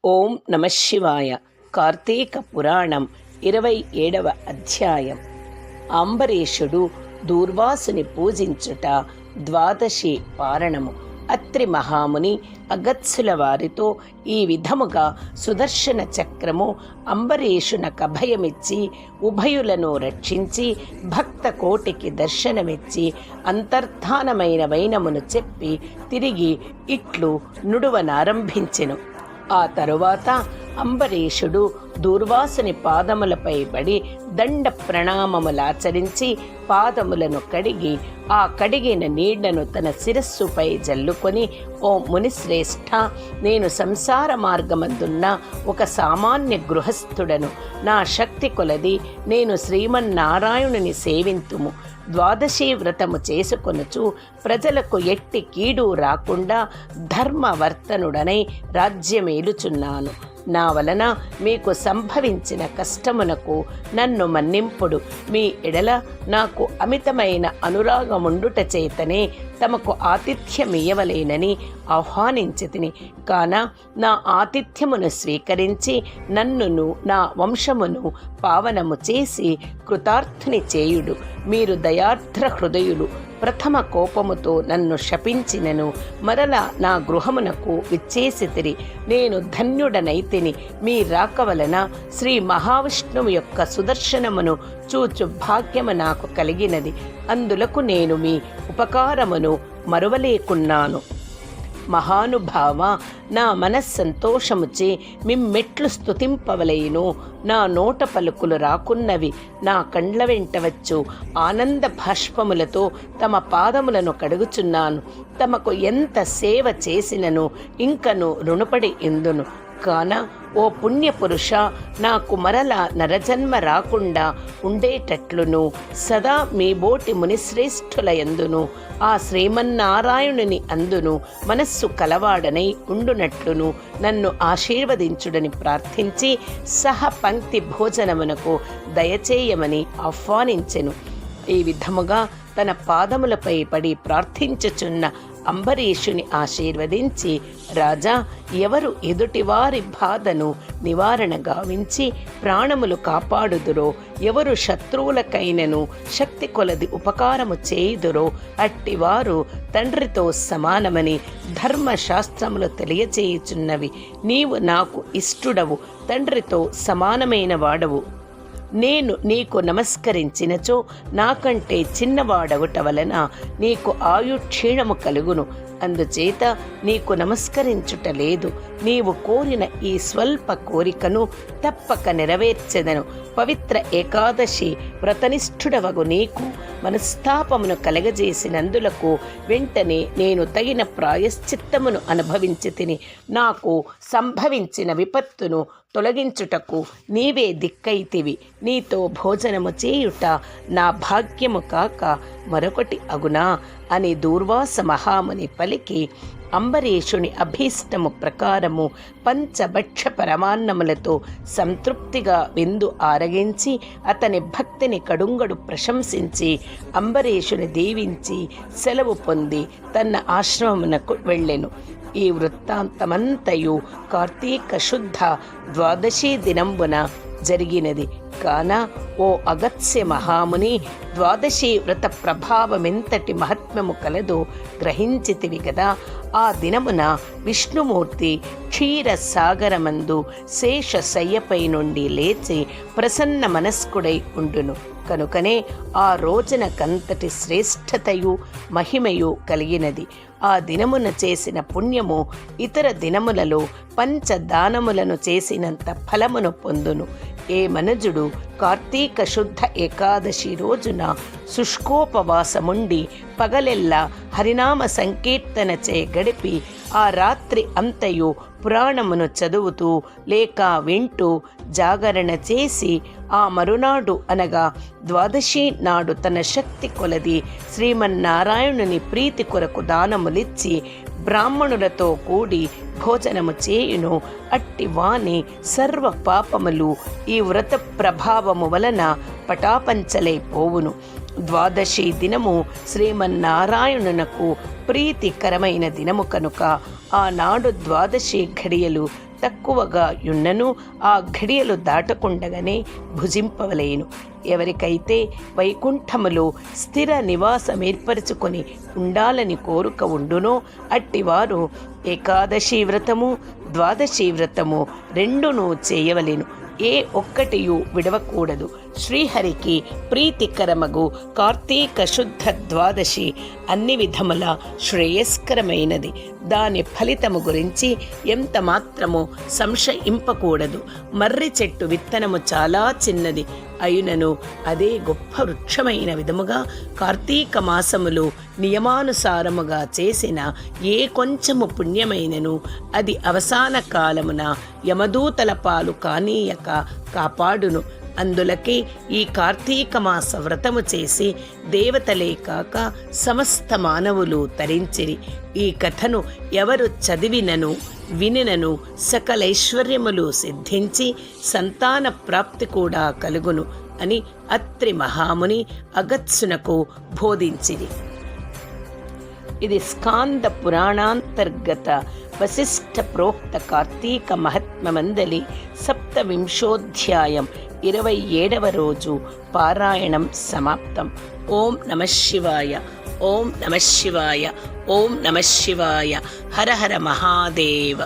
ఓం నమ శివాయ. కార్తీక పురాణం 27వ అధ్యాయం. అంబరీషుడు దూర్వాసుని పూజించుట. ద్వాదశి పారణము. అత్రి మహాముని అగత్సుల వారితో ఈ విధముగా సుదర్శన చక్రము అంబరీషునకభయమిచ్చి ఉభయులను రక్షించి భక్త కోటికి దర్శనమిచ్చి అంతర్ధానమైన వైనమును చెప్పి తిరిగి ఇట్లు నుడువనారంభించెను. ఆ తరువాత అంబరీషుడు దూర్వాసుని పాదములపై పడి దండ ప్రణామములాచరించి పాదములను కడిగి ఆ కడిగిన నీళ్లను తన శిరస్సుపై జల్లుకొని, ఓ మునిశ్రేష్ఠ, నేను సంసార మార్గమందున్న ఒక సామాన్య గృహస్థుడను. నా శక్తి కొలది నేను శ్రీమన్నారాయణుని సేవింతుము. ద్వాదశి వ్రతము చేసుకొనుచు ప్రజలకు ఎట్టి కీడు రాకుండా ధర్మవర్తనుడనై రాజ్యమేలుచున్నాను. నా వలన మీకు సంభవించిన కష్టమునకు నన్ను మన్నింపుడు. మీ ఎడల నాకు అమితమైన అనురాగముండుట చేతనే తమకు ఆతిథ్యమియ్యవలేనని ఆహ్వానించితిని. కాన నా ఆతిథ్యమును స్వీకరించి నన్నును నా వంశమును పావనము చేసి కృతార్థుని చేయుడు. మీరు దయార్ద్ర హృదయులు. ప్రథమ కోపముతో నన్ను శపించినను మరల నా గృహమునకు విచ్చేసితిరి. నేను ధన్యుడనైతిని. మీ రాక వలన శ్రీ మహావిష్ణువు యొక్క సుదర్శనమును చూచు భాగ్యము నాకు కలిగినది. అందులకు నేను మీ ఉపకారమును మరువలేకున్నాను. మహానుభావ, నా మనస్సంతోషముచే మిమ్మెట్లు స్తుతింపవలెను. నా నోట పలుకులు రాకున్నవి. నా కండ్ల వెంట వచ్చు ఆనంద భాష్పములతో తమ పాదములను కడుగుచున్నాను. తమకు ఎంత సేవ చేసినను ఇంకను రుణపడి ఇందును. కాన ఓ పుణ్యపురుష, నాకు మరల నరజన్మ రాకుండా ఉండేటట్లును సదా మీ బోటి మునిశ్రేష్ఠుల యందును ఆ శ్రీమన్నారాయణుని అందును మనస్సు కలవాడనై ఉండునట్లును నన్ను ఆశీర్వదించుడని ప్రార్థించి సహ పంక్తి భోజనమునకు దయచేయమని ఆహ్వానించెను. ఈ విధముగా తన పాదములపై పడి ప్రార్థించుచున్న అంబరీషుని ఆశీర్వదించి, రాజా, ఎవరు ఎదుటివారి బాధను నివారణ గావించి ప్రాణములు కాపాడుదురో, ఎవరు శత్రువులకైనను శక్తి కొలది ఉపకారము చేయుదురో అట్టివారు తండ్రితో సమానమని ధర్మశాస్త్రములు తెలియచేయుచున్నవి. నీవు నాకు ఇష్టుడవు, తండ్రితో సమానమైన వాడవు. నేను నీకు నమస్కరించినచో నాకంటే చిన్నవాడవుట వలన నీకు ఆయుక్షీణము కలుగును. అందుచేత నీకు నమస్కరించుట లేదు. నీవు కోరిన ఈ స్వల్ప కోరికను తప్పక నెరవేర్చెదను. పవిత్ర ఏకాదశి వ్రతనిష్ఠుడవగు నీకు మనస్తాపమును కలగజేసినందులకు వెంటనే నేను తగిన ప్రాయశ్చిత్తమును అనుభవించి తిని నాకు సంభవించిన విపత్తును తొలగించుటకు నీవే దిక్కైతివి. నీతో భోజనము చేయుట నా భాగ్యము కాక మరొకటి అగునా అని దూర్వాస మహాముని పలికి అంబరీషుని అభీష్టము ప్రకారము పంచభక్ష పరమాన్నములతో సంతృప్తిగా విందు ఆరగించి అతని భక్తిని కడుంగడు ప్రశంసించి అంబరీషుని దీవించి సెలవు పొంది తన ఆశ్రమమునకు వెళ్ళెను. ఈ వృత్తాంతమంతయు కార్తీక శుద్ధ ద్వాదశి దినంబున జరిగినది. కాన ఓ అగత్స్య మహాముని, ద్వాదశి వ్రత ప్రభావమెంతటి మహాత్మ్యము కలదో గ్రహించితివి గదా. ఆ దినమున విష్ణుమూర్తి క్షీరసాగరమందు శేషశయ్యపై నుండి లేచి ప్రసన్న మనస్కుడై ఉండును. కనుకనే ఆ రోజున కంతటి శ్రేష్ఠతయు మహిమయు కలిగినది. ఆ దినమున చేసిన పుణ్యము ఇతర దినములలో పంచదానములను చేసినంత ఫలమును పొందును. ఏ మనుజుడు కార్తీక శుద్ధ ఏకాదశి రోజున శుష్కోపవాసముండి పగలెల్లా హరినామ సంకీర్తనచే గడిపి ఆ రాత్రి అంతయు పురాణమును చదువుతూ లేక వింటూ జాగరణ చేసి ఆ మరునాడు అనగా ద్వాదశి నాడు తన శక్తి కొలది శ్రీమన్నారాయణుని ప్రీతి కొరకు దానములిచ్చి బ్రాహ్మణులతో కూడి భోజనము చేయును. అట్టి వాని సర్వ పాపములు ఈ వ్రత ప్రభావము వలన పటాపంచలైపోవును. ద్వాదశి దినము శ్రీమన్నారాయణునకు ప్రీతికరమైన దినము కనుక ఆనాడు ద్వాదశి ఘడియలు తక్కువగా యున్నను ఆ ఘడియలు దాటకుండగానే భుజింపవలేను. ఎవరికైతే వైకుంఠములో స్థిర నివాసమేర్పరచుకొని ఉండాలని కోరిక ఉండునో అట్టివారు ఏకాదశి వ్రతము, ద్వాదశి వ్రతము రెండునూ చేయవలెను. ఏ ఒక్కటియు విడవకూడదు. శ్రీహరికి ప్రీతికరమగు కార్తీక శుద్ధ ద్వాదశి అన్ని విధముల శ్రేయస్కరమైనది. దాని ఫలితము గురించి ఎంత మాత్రము సంశయింపకూడదు. మర్రి చెట్టు విత్తనము చాలా చిన్నది అయినను అదే గొప్ప వృక్షమైన విధముగా కార్తీక మాసములో నియమానుసారముగా చేసిన ఏ కొంచెము పుణ్యమైనను అది అవసాన కాలమున యమదూతల పాలు కానీయక కాపాడును. అందులకే ఈ కార్తీక మాస వ్రతము చేసి దేవతలే కాక సమస్త మానవులు తరించిరి. ఈ కథను ఎవరు చదివినను వినినను సకలైశ్వర్యములు సిద్ధించి సంతాన ప్రాప్తి కూడా కలుగును అని అత్రి మహాముని అగత్సునకు బోధించిరి. ఇది స్కాంద పురాణాంతర్గత వశిష్ఠ ప్రోక్త కార్తీక మహాత్మ్యమందలి 27వ 27వ రోజు పారాయణం సమాప్తం. ఓం నమః శివాయ, ఓం నమః శివాయ, ఓం నమః శివాయ. హర హర మహాదేవ.